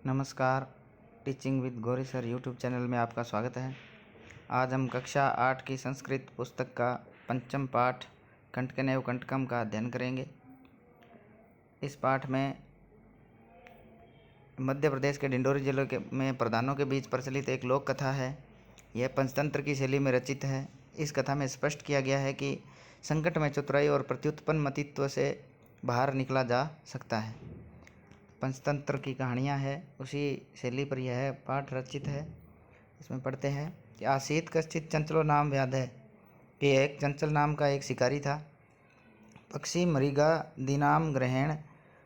नमस्कार। Teaching with Gauri sir YouTube channel में आपका स्वागत है। आज हम कक्षा 8 की संस्कृत पुस्तक का पंचम पाठ कंटकनेव कंटकम का अध्ययन करेंगे। इस पाठ में मध्य प्रदेश के डिंडोरी जिले के में प्रधानों के बीच प्रचलित एक लोक कथा है। यह पंचतंत्र की शैली में रचित है। इस कथा में स्पष्ट किया गया है कि संकट में चतुराई और प्रत्युत्पन्न मतित्व से बाहर निकला जा सकता है। पंचतंत्र की कहानियाँ हैं, उसी शैली पर यह पाठ रचित है। इसमें पढ़ते हैं कि आसीत कश्चित चंचलो नाम व्याध है कि एक चंचल नाम का एक शिकारी था। पक्षी मृगा दीनाम ग्रहेण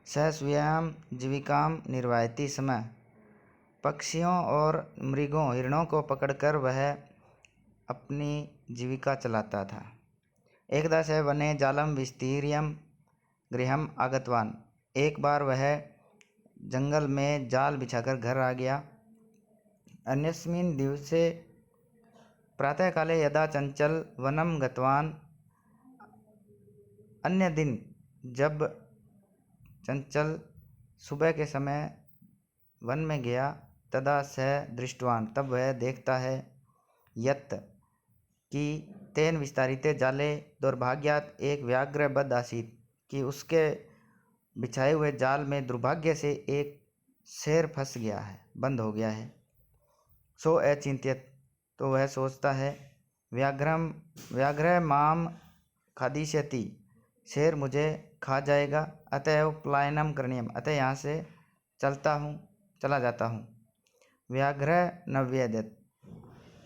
सह स्वीयाम जीविकाम निर्वाहती समय। पक्षियों और मृगों हिरणों को पकड़कर वह अपनी जीविका चलाता था। एकदा स वने जालम विस्तीर्यम गृहम आगतवान। एक बार वह जंगल में जाल बिछाकर घर आ गया। अन्यस्मिन् दिवसे प्रातःकाले यदा चंचल वनम गतवान। अन्य दिन जब चंचल सुबह के समय वन में गया, तदा स दृष्टवान, तब वह देखता है, यत् कि तेन विस्तारिते जाले दुर्भाग्यात एक व्याघ्र बद्ध आसीत, कि उसके बिछाए हुए जाल में दुर्भाग्य से एक शेर फंस गया है, बंद हो गया है। सो अचिंत्यत, तो वह सोचता है, व्याघ्र माम खादिष्यति, शेर मुझे खा जाएगा। अतएव पलायनम करणीयम, अतः यहाँ से चला जाता हूँ। व्याघ्र नव्येदत,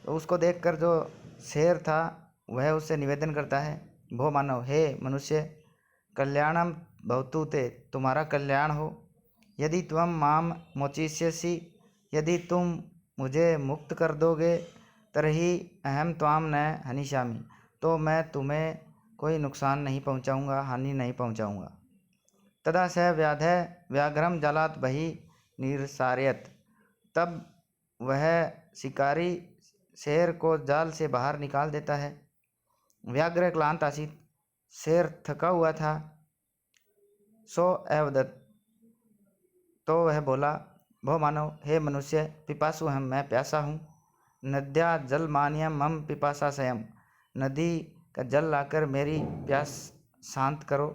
तो उसको देखकर जो शेर था वह उससे निवेदन करता है, भो मानव, हे मनुष्य, कल्याणम भवतु ते, तुम्हारा कल्याण हो। यदि त्वम माम मोचिष्यसि, यदि तुम मुझे मुक्त कर दोगे, तर्हि अहम त्वाम न हनिष्यामि, तो मैं तुम्हें कोई नुकसान नहीं पहुंचाऊंगा, हानि नहीं पहुंचाऊंगा। तदा स व्याघ्रम जालात बहि निरसारयत, तब वह शिकारी शेर को जाल से बाहर निकाल देता है। व्याघ्र क्लांत आसीत, शेर थका हुआ था। सो अवदत, तो वह बोला, भो मानव, हे मनुष्य, पिपासु हम, मैं प्यासा हूँ। नद्या जल मान्यम मम पिपासा स्वयं, नदी का जल लाकर मेरी प्यास शांत करो।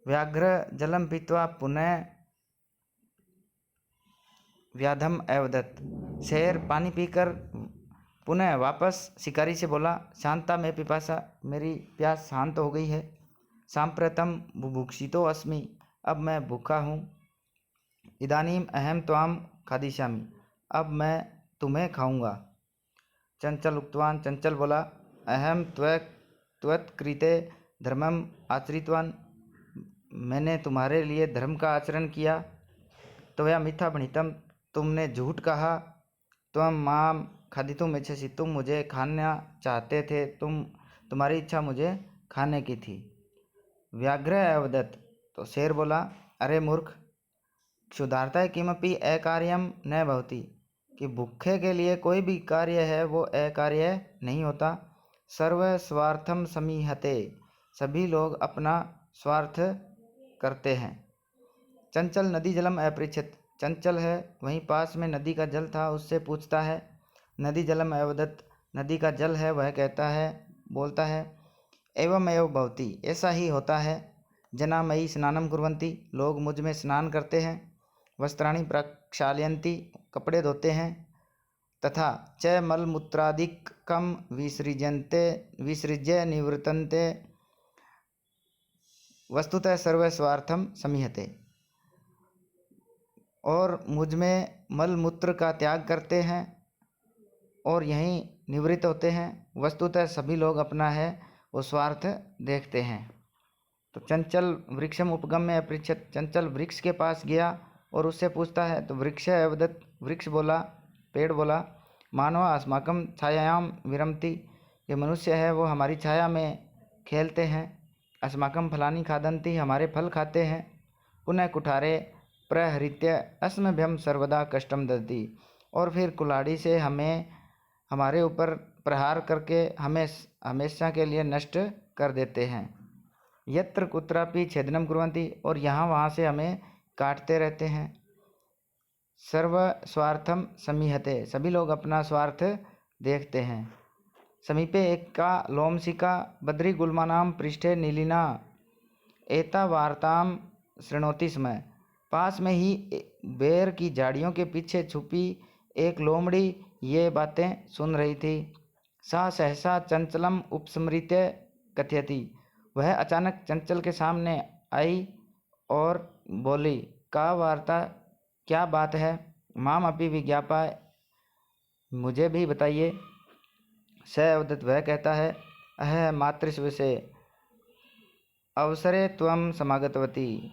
व्याघ्र जलम पीत्वा पुनः व्याधम अवदत, शेर पानी पीकर पुनः वापस शिकारी से बोला, शांता में पिपासा, मेरी प्यास शांत हो गई है। सांप्रतम बुभुक्षितो अस्मि, अब मैं भूखा हूँ। इदानीम अहम त्वाम खादिष्यामि, अब मैं तुम्हें खाऊंगा। चंचल उक्तवान, चंचल बोला, अहम त्वत्कृते धर्मम आचरितवान, मैंने तुम्हारे लिए धर्म का आचरण किया। त्वया मिथ्या भणितम, तुमने झूठ कहा। त्वम माम खादितुम इच्छसि, तुम मुझे खाना चाहते थे, तुम्हारी इच्छा मुझे खाने की थी। व्याघ्र अवदत, तो शेर बोला, अरे मूर्ख, क्षुधार्ताय किमपि अकार्यम न भवति, कि भूखे के लिए कोई भी कार्य है वो अकार्य नहीं होता। सर्व स्वार्थम समीहते, सभी लोग अपना स्वार्थ करते हैं। चंचल नदी जलम अपृच्छत, चंचल है वहीं पास में नदी का जल था, उससे पूछता है। नदी जलम अवदत, नदी का जल है वह कहता है, बोलता है, एवं एवं भवति, ऐसा ही होता है। जना मयि स्नानम कुर्वन्ति, लोग मुझ में स्नान करते हैं। वस्त्राणि प्रक्षालयन्ति, कपड़े धोते हैं। तथा च मलमूत्रादिकम विसृज्य निवृत्तन्ते, वस्तुतः सर्वस्वार्थम समीहते, और मुझ में मल मूत्र का त्याग करते हैं और यहीं निवृत्त होते हैं। वस्तुतः सभी लोग अपना है वो स्वार्थ देखते हैं। तो चंचल वृक्षम उपगम्य अपृच्छत, चंचल वृक्ष के पास गया और उससे पूछता है। तो वृक्ष अवदत, वृक्ष बोला, पेड़ बोला, मानव अस्माकं छायायाम विरमति, ये मनुष्य है वो हमारी छाया में खेलते हैं। अस्माकं फलानि खादन्ति, हमारे फल खाते हैं। पुनः कुठारे प्रहृत्य अस्मभ्यम सर्वदा कष्टम ददति, और फिर कुल्हाड़ी से हमारे ऊपर प्रहार करके हमें हमेशा के लिए नष्ट कर देते हैं। यत्र कुत्रापि छेदनम कुर्वन्ति, और यहाँ वहाँ से हमें काटते रहते हैं। सर्व स्वार्थम समीहते, सभी लोग अपना स्वार्थ देखते हैं। समीपे एका लोमशिका बद्री गुल्मानां पृष्ठे नीलिना एता वार्ताम शृणोति स्म, पास में ही बेर की झाड़ियों के पीछे छुपी एक लोमड़ी ये बातें सुन रही थी। सा सहसा चंचलम उपस्मृत्य कथयति, वह अचानक चंचल के सामने आई और बोली, का वार्ता, क्या बात है? माम अपि विज्ञापा, मुझे भी बताइए। स अवदत्, वह कहता है, अह मातृस्व से अवसरे त्वं समागतवती,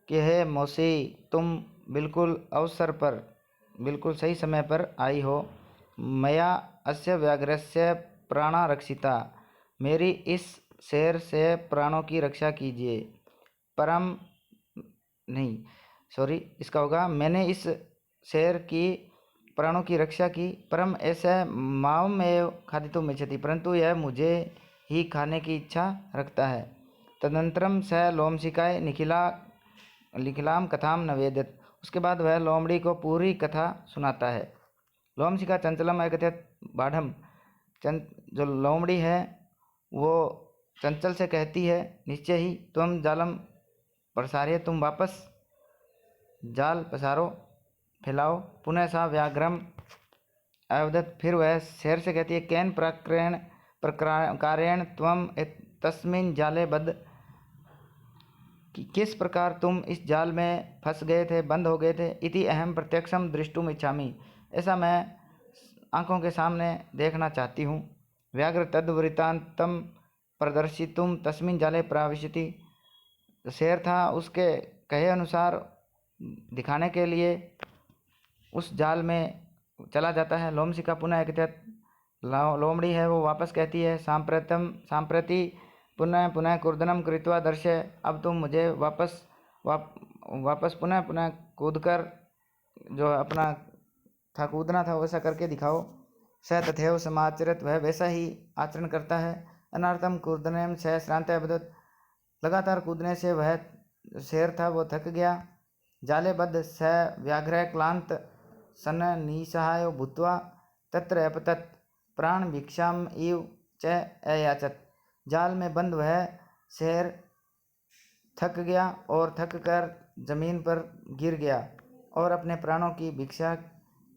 कि हे मौसी, तुम बिल्कुल अवसर पर, बिल्कुल सही समय पर आई हो। मया अस्य व्याघ्रस्य प्राणा रक्षिता, मेरी इस शेर से प्राणों की रक्षा कीजिए। परम नहीं, सॉरी, इसका होगा, मैंने इस शेर की प्राणों की रक्षा की। परम ऐसा माम एव खादितुम इच्छति, परंतु यह मुझे ही खाने की इच्छा रखता है। तदनंतरम स लोमशिकाय निखिलाम कथाम नवेदत, उसके बाद वह लोमड़ी को पूरी कथा सुनाता है। लोमशिका चंचलम अकथयत बाढ़म, जो लोमड़ी है वो चंचल से कहती है, निश्चय ही तुम जालम प्रसार्य, तुम वापस जाल पसारो, फैलाओ। पुनः सा व्याघ्रम अवदत, फिर वह शेर से कहती है, कैन प्रकारेण त्वम तस्मिन् जाले बद्ध, किस प्रकार तुम इस जाल में फंस गए थे, बंद हो गए थे। इति अहम प्रत्यक्षम दृष्टुम इच्छामि, ऐसा मैं आंखों के सामने देखना चाहती हूँ। व्याघ्र तद्वृत्तांतम प्रदर्शितुम तस्मिन् जाले प्राविशति, शेर था, उसके कहे अनुसार दिखाने के लिए उस जाल में चला जाता है। लोमशिका पुनः कहते, लोमड़ी है वो वापस कहती है, सांप्रति पुनः पुनः कूर्दनम कृत्वा दर्शय, अब तुम मुझे वापस पुनः कूदकर, जो अपना था कूदना था वैसा करके दिखाओ। स तथैव समाचरित, वह वैसा ही आचरण करता है। अनर्थम कूर्दनेम स श्रांत अवदत्, लगातार कूदने से वह शेर था वो थक गया। जाले बद्ध स व्याघ्र क्लांत सन निसहाय भूत्वा तत्र अपतत् प्राण भिक्षाम इव च अयाचत, जाल में बंद वह शेर थक गया और थक कर जमीन पर गिर गया और अपने प्राणों की भिक्षा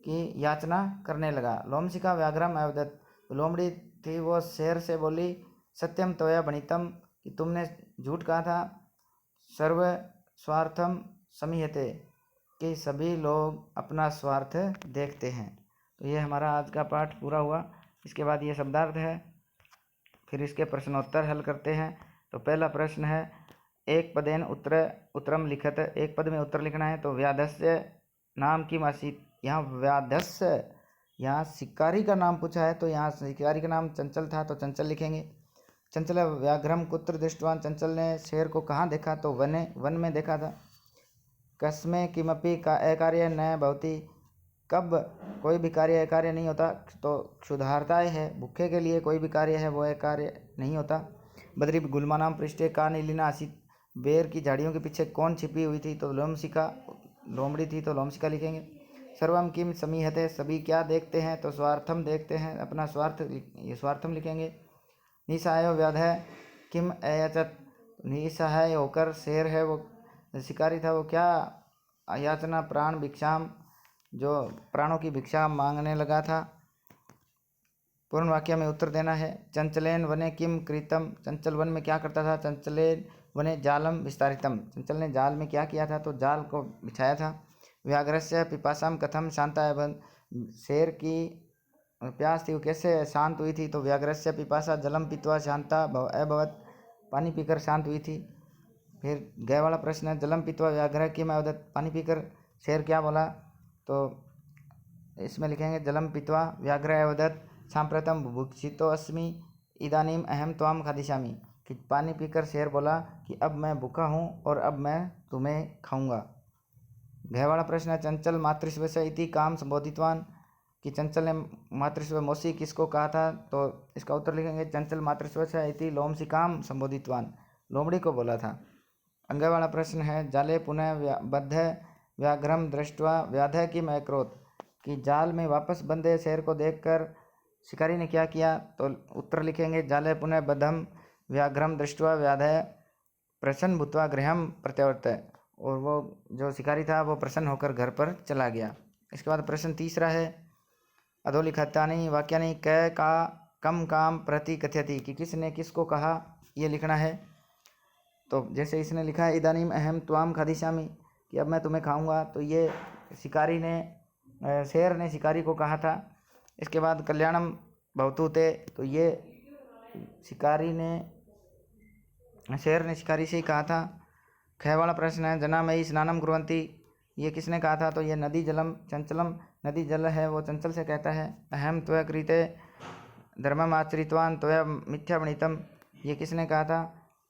की याचना करने लगा। लोमशिका व्याघ्रम अवदत्, लोमड़ी थी वो शेर से बोली, सत्यम त्वया भणितम, कि तुमने झूठ कहा था। सर्व स्वार्थम समीहते, कि सभी लोग अपना स्वार्थ देखते हैं। तो ये हमारा आज का पाठ पूरा हुआ। इसके बाद ये शब्दार्थ है, फिर इसके प्रश्नोत्तर हल करते हैं। तो पहला प्रश्न है, एक पदेन उत्तरम लिखत, एक पद में उत्तर लिखना है। तो व्याधस्य नाम की मासी, यहाँ व्याधस्य, यहाँ शिकारी का नाम पूछा है, तो यहाँ शिकारी का नाम चंचल था, तो चंचल लिखेंगे। चंचल व्याघ्रम कुत्र दृष्टवान, चंचल ने शेर को कहाँ देखा, तो वन में देखा था। कस्मे किमपि का अकार्य न भवति, कब कोई भी कार्य अकार्य नहीं होता, तो क्षुधार्ताय है, भूखे के लिए कोई भी कार्य है वो अकार्य नहीं होता। बद्री गुल्मानाम पृष्ठे का नीलिना आसित, बेर की झाड़ियों के पीछे कौन छिपी हुई थी, तो लोमशिका, लोमड़ी थी, तो लोमशिका लिखेंगे। सर्वम किम समीहते, सभी क्या देखते हैं, तो स्वार्थम देखते हैं, अपना स्वार्थ, ये स्वार्थम लिखेंगे। निसहाय व्याध है किम अयाचत, निसहाय होकर शेर है वो शिकारी था वो क्या याचना, प्राण भिक्षाम, जो प्राणों की भिक्षा मांगने लगा था। पूर्ण वाक्य में उत्तर देना है। चंचलेन वने किम कृतम, चंचल वन में क्या करता था। चंचलेन वने जालम विस्तारितम, चंचल ने जाल में क्या किया था, तो जाल को बिछाया था। व्याघ्रस्य पिपासाम कथम शांता एवं, शेर की प्यास थी वो कैसे शांत हुई थी, तो व्याघ्रस्य पिपासा जलम पीत्वा शांता अभवत, पानी पीकर शांत हुई थी। फिर गए वाला प्रश्न है, जलम पीत्वा व्याघ्र किम अवदत्, पानी पीकर शेर क्या बोला, तो इसमें लिखेंगे जलम पीत्वा व्याघ्र अवदत् सांप्रतम बुभुक्षितो अस्मि इदानीम अहम त्वाम खादिष्यामि, कि पानी पीकर शेर बोला कि अब मैं भूखा हूँ और अब मैं तुम्हें खाऊंगा। गए वाला प्रश्न है, चंचल मातृस्व से इति काम संबोधितवान, कि चंचल ने मातृस्व मौसी किसको कहा था, तो इसका उत्तर लिखेंगे चंचल मातृस्व से इति लोमशिकाम संबोधितवान, लोमड़ी को बोला था। अंगे वाला प्रश्न है, जाले पुनः बद्ध व्याघ्रम दृष्ट्वा व्याधः किम अकरोत्, कि जाल में वापस बंधे शेर को देखकर शिकारी ने क्या किया। तो उत्तर लिखेंगे जाले पुनः बद्धम व्याघ्रम दृष्ट्वा व्याधः प्रसन्न भूत्वा गृहं प्रत्यावर्तय, और वो जो शिकारी था वो प्रसन्न होकर घर पर चला गया। इसके बाद प्रश्न तीसरा है अधोलिखितानि वाक्यानि क का कम काम प्रति कथयति, कि किसने किसको कहा ये लिखना है। तो जैसे इसने लिखा है इदानीम अहम त्वाम खादिष्यामि, कि अब मैं तुम्हें खाऊंगा, तो ये शिकारी ने शेर ने शिकारी को कहा था। इसके बाद कल्याणम भवतु ते, तो ये शिकारी ने शेर ने शिकारी से ही कहा था। ख वाला प्रश्न है जनामयी स्नानम कुर्वन्ति, ये किसने कहा था। तो ये नदी जलम चंचलम, नदी जल है वो चंचल से कहता है। अहम त्वया कृते धर्मम आचरितवान त्वया मिथ्या वणितम, ये किसने कहा था।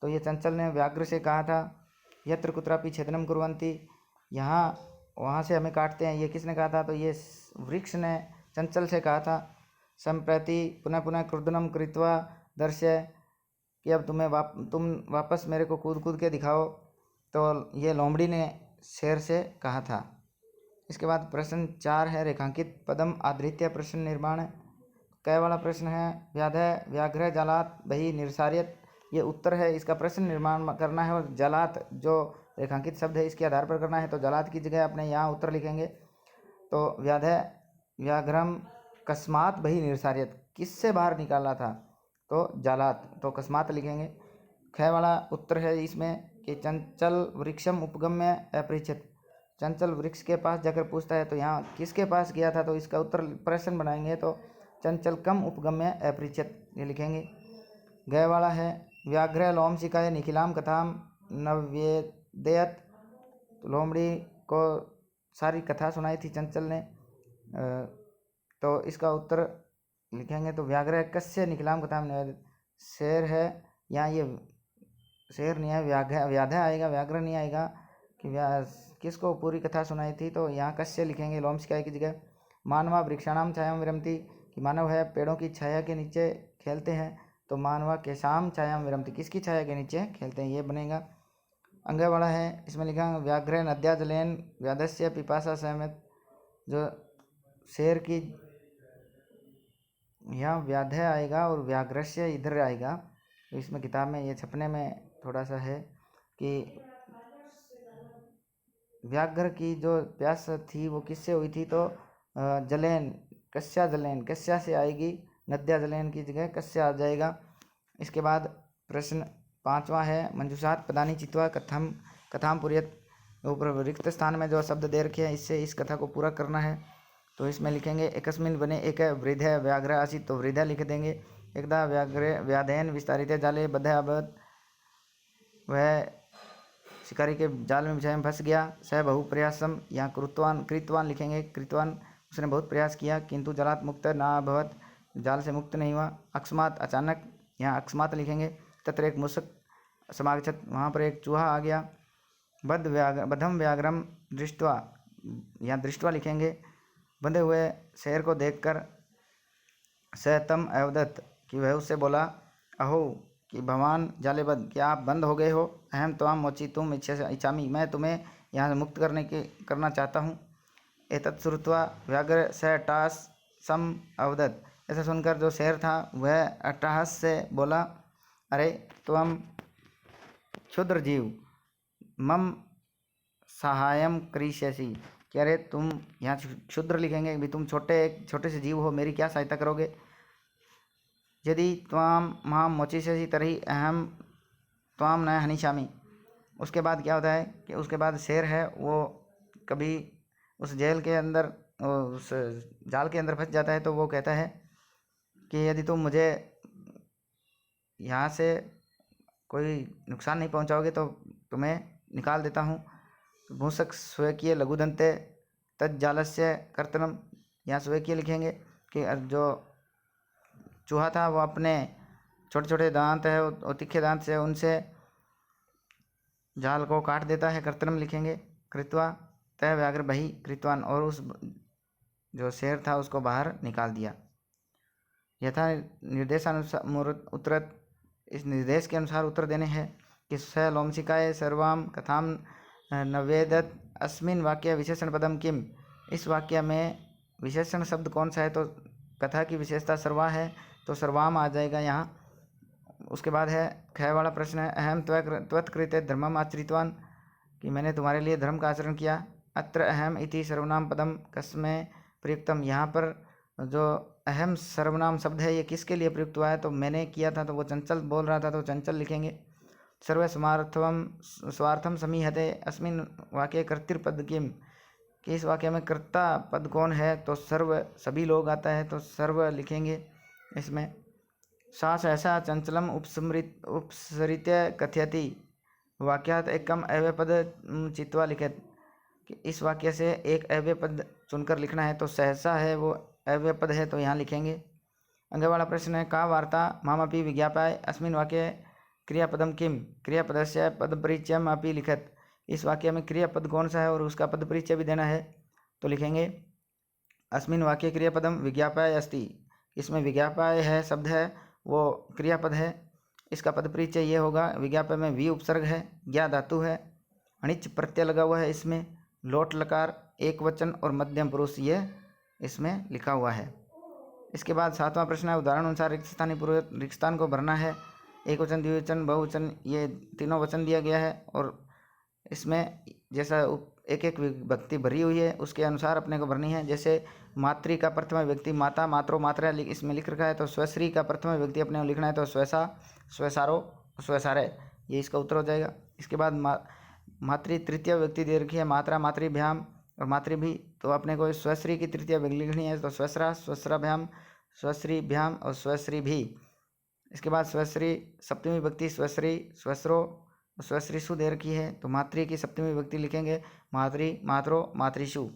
तो ये चंचल ने व्याघ्र से कहा था। यत्र कुत्रापि छेदनम कुर्वन्ति, यहाँ वहाँ से हमें काटते हैं, ये किसने कहा था। तो ये वृक्ष ने चंचल से कहा था। संप्रति पुनः पुनः क्रुदनम कृत्वा दर्शय, कि अब तुम वापस मेरे को कूद कूद के दिखाओ। तो ये लोमड़ी ने शेर से कहा था। इसके बाद प्रश्न 4 है रेखांकित पदम आधृत्य प्रश्न निर्माण। कै वाला प्रश्न है व्याधः व्याघ्र जालात बही निरसार्यत, ये उत्तर है, इसका प्रश्न निर्माण करना है। और जालात जो रेखांकित शब्द है इसके आधार पर करना है। तो जालात की जगह अपने यहाँ उत्तर लिखेंगे। तो व्याधः व्याघ्रम कस्मात बही निरसार्यत, किससे बाहर निकाला था। तो जालात, तो कस्मात लिखेंगे। ख वाला उत्तर है इसमें कि चंचल वृक्षम उपगम्य अपरिचित, चंचल वृक्ष के पास जाकर पूछता है। तो यहाँ किसके पास गया था, तो इसका उत्तर प्रश्न बनाएंगे। तो चंचल कम उपगम्य अपरिचित, ये लिखेंगे। गय वाला है व्याघ्र लोमशिकाय निखिलाम कथाम नवेदयत, तो लोमड़ी को सारी कथा सुनाई थी चंचल ने। तो इसका उत्तर लिखेंगे। तो व्याघ्र कस्य निखिलाम कथाम नवेदयत, शेर है, यहाँ ये शेर नहीं है, व्याघ्र आएगा, व्याघ्र नहीं आएगा। कि किसको पूरी कथा सुनाई थी। तो यहाँ कस्य लिखेंगे लोमशिकाय की जगह। मानवा वृक्षाणाम छायाम विरमति, कि मानव है पेड़ों की छाया के नीचे खेलते हैं। तो मानवा केशाम छायाम विरमति, किसकी छाया के नीचे खेलते हैं, ये बनेगा। अंग वाला है, इसमें लिखा व्याघ्र नद्या जलेन व्याधस्य पिपासा सहमत, जो शेर की यहाँ व्याधय आएगा और व्याघ्रस्य इधर आएगा। तो इसमें किताब में ये छपने में थोड़ा सा है कि व्याघ्र की जो प्यास थी वो किससे हुई थी। तो जलेन, कस्या जलेन, कस्या से आएगी, नद्या जलेन की जगह कस्या आ जाएगा। इसके बाद प्रश्न 5वां है मंजूषात पदानी चित्वा कथाम पुरियत, ऊपर रिक्त स्थान में जो शब्द दे रखे हैं इससे इस कथा को पूरा करना है। तो इसमें लिखेंगे एकस्मिन बने एक वृद्ध व्याघ्र आसीत, तो वृद्ध लिख देंगे। एकदा व्याघ्र व्याधेन विस्तारित जाले बद्ध अभवत्, वह शिकारी के जाल में विषय में फंस गया। सह बहु प्रयासम, यहाँ कृतवान लिखेंगे। कृतवान, उसने बहुत प्रयास किया, किंतु जलात मुक्त ना अभवत, जाल से मुक्त नहीं हुआ। अकस्मात, अचानक, यहाँ अकस्मात लिखेंगे। तत्र एक मुसक समागछत, वहाँ पर एक चूहा आ गया। बद्धम व्याघ्रम दृष्ट्वा, यहाँ दृष्ट्वा लिखेंगे। बंधे हुए शेर को देखकर सहतम अवदत्त, कि वह उससे बोला अहो, कि भगवान जालेबद्ध, क्या आप बंद हो गए हो। अहम त्वाम मोचितुम इच्छामि, मैं तुम्हें यहाँ से मुक्त करना चाहता हूँ। एतत् श्रुत्वा व्याघ्र स टास सम अवदत्त, ऐसा सुनकर जो शेर था वह अट्टहास से बोला अरे त्वम क्षुद्र जीव मम सहायम करिष्यसि, कि अरे तुम, यहाँ क्षुद्र लिखेंगे भी, तुम छोटे से जीव हो, मेरी क्या सहायता करोगे। यदि त्वाम मां मोचिष्यसि तर्हि अहम त्वाम न हनिष्यामि। उसके बाद क्या होता है कि उसके बाद शेर है वो कभी उस जेल के अंदर, उस जाल के अंदर फंस जाता है। तो वो कहता है कि यदि तुम मुझे यहाँ से कोई नुकसान नहीं पहुँचाओगे तो तुम्हें निकाल देता हूँ। भूसक स्वकीय लघुदंते तज्जालस्य कर्तनम, यहाँ स्वकीय लिखेंगे कि जो चूहा था वो अपने छोटे छोटे दांत है और तीखे दांत से उनसे जाल को काट देता है। कर्तनम लिखेंगे। कृत्वा तय व्याघ्र बही कृतवान, और उस जो शेर था उसको बाहर निकाल दिया। यथा निर्देशानुसार उत्तरत, इस निर्देश के अनुसार उत्तर देने हैं कि स लोमशिकाय सर्वाम कथाम नवेदत अस्मिन वाक्य विशेषण पदम किम, इस वाक्य में विशेषण शब्द कौन सा है, तो कथा की विशेषता सर्वा है तो सर्वाम आ जाएगा यहाँ। उसके बाद है ख वाला प्रश्न है, अहम त्वत्कृते धर्मम आचरितवान, कि मैंने तुम्हारे लिए धर्म का आचरण किया। अत्र अहम इति सर्वनाम पदम कस्मै प्रयुक्तम, यहाँ पर जो अहम सर्वनाम शब्द है ये किसके लिए प्रयुक्त हुआ है, तो मैंने किया था, तो वो चंचल बोल रहा था तो चंचल लिखेंगे। सर्व स्वार्थम समीहते, अस्मिन वाक्य कर्तृपद किम, कि इस वाक्य में कर्ता पद कौन है, तो सर्व सभी लोग आता है तो सर्व लिखेंगे इसमें। सा सहसा चंचलम उपसरित्य कथयति, वाक्यात एकम अव्यय पद चित्वा लिखित, कि इस वाक्य से एक अव्यय पद चुनकर लिखना है, तो सहसा है वो अव्यय पद है तो यहाँ लिखेंगे। आगे वाला प्रश्न है, का वार्ता मामपि विज्ञापाय, अस्मिन वाक्य क्रियापदम किम, क्रियापदस्य पद परिचयम अपि लिखत, इस वाक्य में क्रियापद कौन सा है और उसका पद परिचय भी देना है, तो लिखेंगे अस्मिन वाक्य क्रियापदम विज्ञापाय अस्ति, इसमें विज्ञापाय है शब्द है वो क्रियापद है, इसका पद परिचय ये होगा, विज्ञापन में वी उपसर्ग है, ज्ञा धातु है, अणिच प्रत्यय लगा हुआ है इसमें, लोट लकार एक वचन और मध्यम पुरुष ये इसमें लिखा हुआ है। इसके बाद 7वां प्रश्न है, उदाहरण अनुसार रिक्त स्थान को भरना है। एक वचन, द्विवचन, बहुवचन, ये तीनों वचन दिया गया है और इसमें जैसा एक एक विभक्ति भरी हुई है उसके अनुसार अपने को भरनी है। जैसे मातृ का प्रथम व्यक्ति माता, मात्रो, मात्रा इसमें लिख रखा है, तो स्वश्री का प्रथम व्यक्ति अपने को लिखना है, तो स्वैसा, स्वैसारो, स्वैसारे, ये इसका उत्तर हो जाएगा। इसके बाद मातृ तृतीय व्यक्ति दे रखी है, मात्रा, मातृभ्याम और मातृभी, तो अपने को स्वश्री की तृतीय व्यक्ति लिखनी है, तो स्वस्रा, स्वस्राभ्याम, स्वश्रीभ्याम और स्वश्री भी। इसके बाद स्वश्री सप्तमी विभक्ति स्वश्री, स्वस्रो, स्वश्रीषु दे रखी है, तो मातृ की सप्तमी विभक्ति लिखेंगे, मातृ, मात्रो, मातृषु।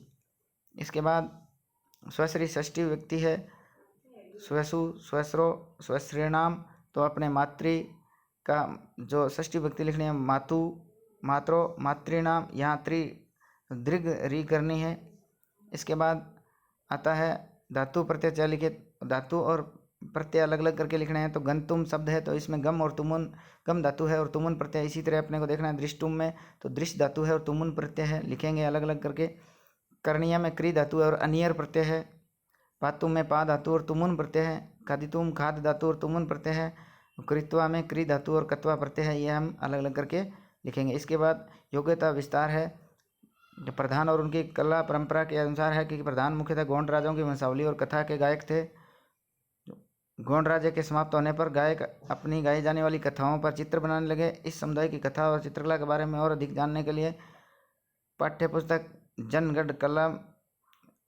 इसके बाद स्वश्री षष्ठी विभक्ति है, स्वसु, स्वस्रो, स्वश्रीणाम, तो अपने मातृ का जो षष्ठी विभक्ति लिखनी है, मातु, मात्रो, मातृणाम, यहाँ दीर्घ री करनी है। इसके बाद आता है धातु प्रत्यय च लिखित, धातु और प्रत्यय अलग अलग करके लिखने हैं, तो गंतुम शब्द है तो इसमें गम और तुमुन, गम धातु है और तुमुन प्रत्यय, इसी तरह अपने को देखना है दृष्टुम में, तो दृश्य धातु है और तुमुन प्रत्यय है, लिखेंगे अलग अलग करके। कर्णीय में क्री धातु है और अनियर प्रत्यय है, पातुम में पा धातु और तुमुन प्रत्यय है, खादितुम खाद धातु और तुमुन प्रत्यय है, कृत्वा में क्री धातु और कत्वा प्रत्यय है, ये हम अलग अलग करके लिखेंगे। इसके बाद योग्यता विस्तार है, प्रधान और उनकी कला परंपरा के अनुसार है कि प्रधान मुख्यतः गोंड राजाओं की वंशावली और कथा के गायक थे। गोंड राज्य के समाप्त होने पर गायक अपनी गाई जाने वाली कथाओं पर चित्र बनाने लगे। इस समुदाय की कथा और चित्रकला के बारे में और अधिक जानने के लिए पाठ्य पुस्तक जनगढ़ कला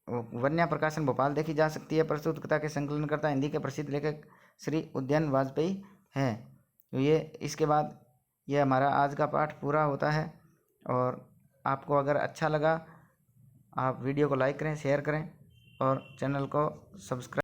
वन्या प्रकाशन भोपाल देखी जा सकती है। प्रस्तुत कथा के संकलनकर्ता हिंदी के प्रसिद्ध लेखक श्री उद्यान वाजपेयी हैं। तो ये इसके बाद ये हमारा आज का पाठ पूरा होता है, और आपको अगर अच्छा लगा आप वीडियो को लाइक करें, शेयर करें और चैनल को सब्सक्राइब